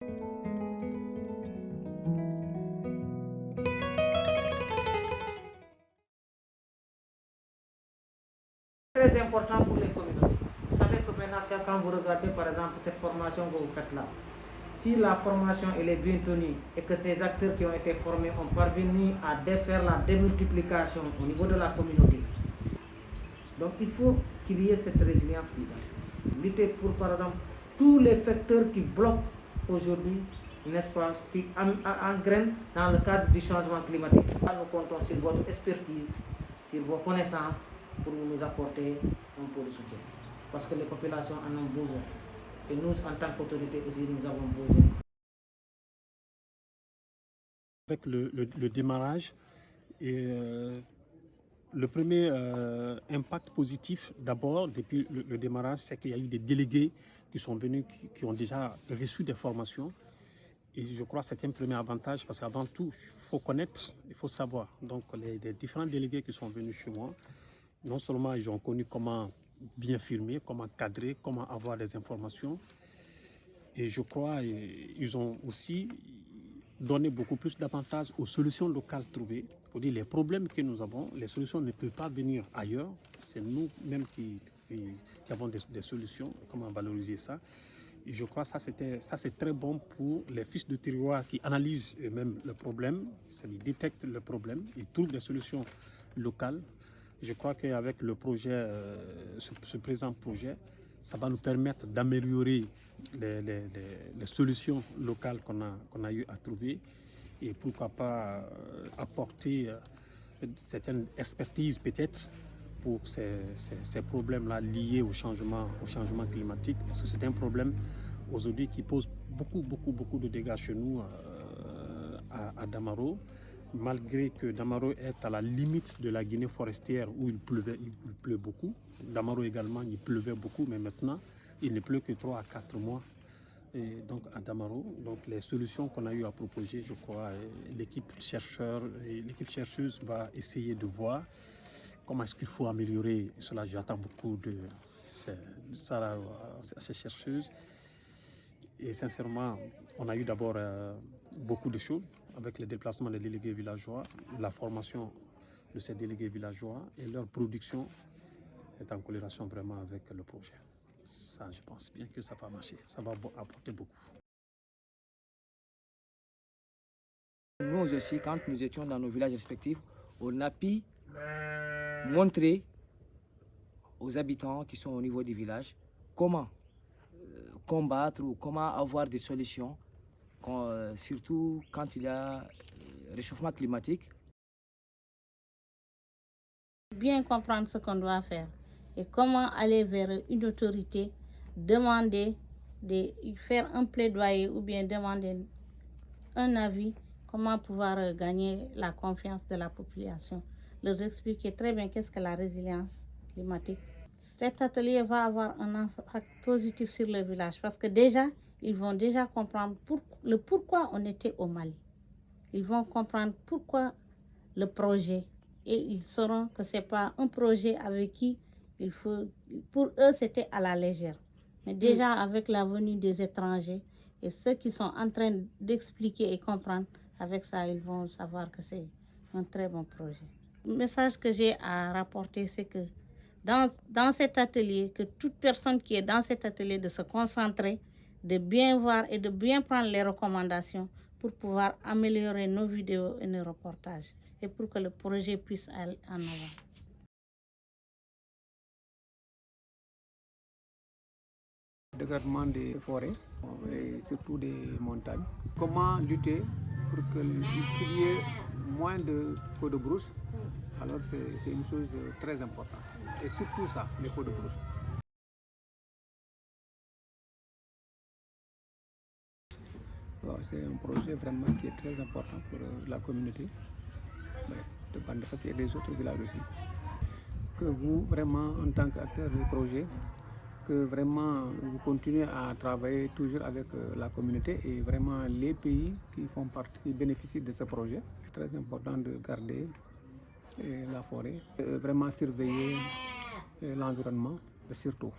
Très important pour les communautés. Vous savez que maintenant, quand vous regardez par exemple cette formation que vous faites là, si la formation elle est bien tenue et que ces acteurs qui ont été formés ont parvenu à défaire la démultiplication au niveau de la communauté, donc il faut qu'il y ait cette résilience climatique. Lutter pour par exemple tous les facteurs qui bloquent aujourd'hui, n'est-ce pas, qui engrainent dans le cadre du changement climatique. Nous comptons sur votre expertise, sur vos connaissances pour nous apporter un peu de soutien. Parce que les populations en ont besoin. Et nous, en tant qu'autorité aussi, nous avons besoin. Avec le démarrage, le premier impact positif d'abord, depuis le démarrage, c'est qu'il y a eu des délégués qui sont venus, qui ont déjà reçu des formations. Et je crois que c'est un premier avantage parce qu'avant tout, il faut connaître, il faut savoir. Donc les différents délégués qui sont venus chez moi, non seulement ils ont connu comment bien filmer, comment cadrer, comment avoir des informations. Et je crois qu'ils ont aussi donné beaucoup plus d'avantages aux solutions locales trouvées. Pour dire les problèmes que nous avons, les solutions ne peuvent pas venir ailleurs. C'est nous-mêmes qui avons des solutions, comment valoriser ça. Et je crois que ça c'est très bon pour les fils de terroir qui analysent eux-mêmes le problème, ils détectent le problème, ils trouvent des solutions locales. Je crois qu'avec le projet, ce présent projet, ça va nous permettre d'améliorer les solutions locales qu'on a eu à trouver et pourquoi pas apporter certaines expertises peut-être pour ces problèmes-là liés au changement climatique, parce que c'est un problème aujourd'hui qui pose beaucoup de dégâts chez nous à Damaro, malgré que Damaro est à la limite de la Guinée forestière où il pleut beaucoup. Damaro également, il pleuvait beaucoup, mais maintenant, il ne pleut que 3 à 4 mois. Et donc à Damaro, donc les solutions qu'on a eu à proposer, je crois, l'équipe chercheuse va essayer de voir comment est-ce qu'il faut améliorer cela. J'attends beaucoup de ces chercheuses. Et sincèrement, on a eu d'abord beaucoup de choses avec le déplacement des délégués villageois, la formation de ces délégués villageois et leur production est en corrélation vraiment avec le projet. Ça, je pense bien que ça va marcher, ça va apporter beaucoup. Nous aussi, quand nous étions dans nos villages respectifs, on a pu montrer aux habitants qui sont au niveau du village comment combattre ou comment avoir des solutions, surtout quand il y a réchauffement climatique. Bien comprendre ce qu'on doit faire et comment aller vers une autorité, demander, faire un plaidoyer ou bien demander un avis, comment pouvoir gagner la confiance de la population, leur expliquer très bien qu'est-ce que la résilience climatique. Cet atelier va avoir un impact positif sur le village parce que déjà, ils vont déjà comprendre pourquoi on était au Mali. Ils vont comprendre pourquoi le projet et ils sauront que ce n'est pas un projet avec qui pour eux c'était à la légère. Mais déjà avec la venue des étrangers et ceux qui sont en train d'expliquer et comprendre, avec ça ils vont savoir que c'est un très bon projet. Le message que j'ai à rapporter, c'est que dans cet atelier, que toute personne qui est dans cet atelier de se concentrer, de bien voir et de bien prendre les recommandations pour pouvoir améliorer nos vidéos et nos reportages et pour que le projet puisse aller en avant. Dégradement des forêts et surtout des montagnes. Comment lutter pour qu'il y ait moins de feux de brousse? Alors c'est une chose très importante. Et surtout ça, les feux de brousse. C'est un projet vraiment qui est très important pour la communauté de Bandafassi et des autres villages aussi. Que vous, vraiment, en tant qu'acteur du projet, que vraiment vous continuez à travailler toujours avec la communauté et vraiment les pays qui font partie, qui bénéficient de ce projet. C'est très important de garder la forêt, vraiment surveiller l'environnement surtout.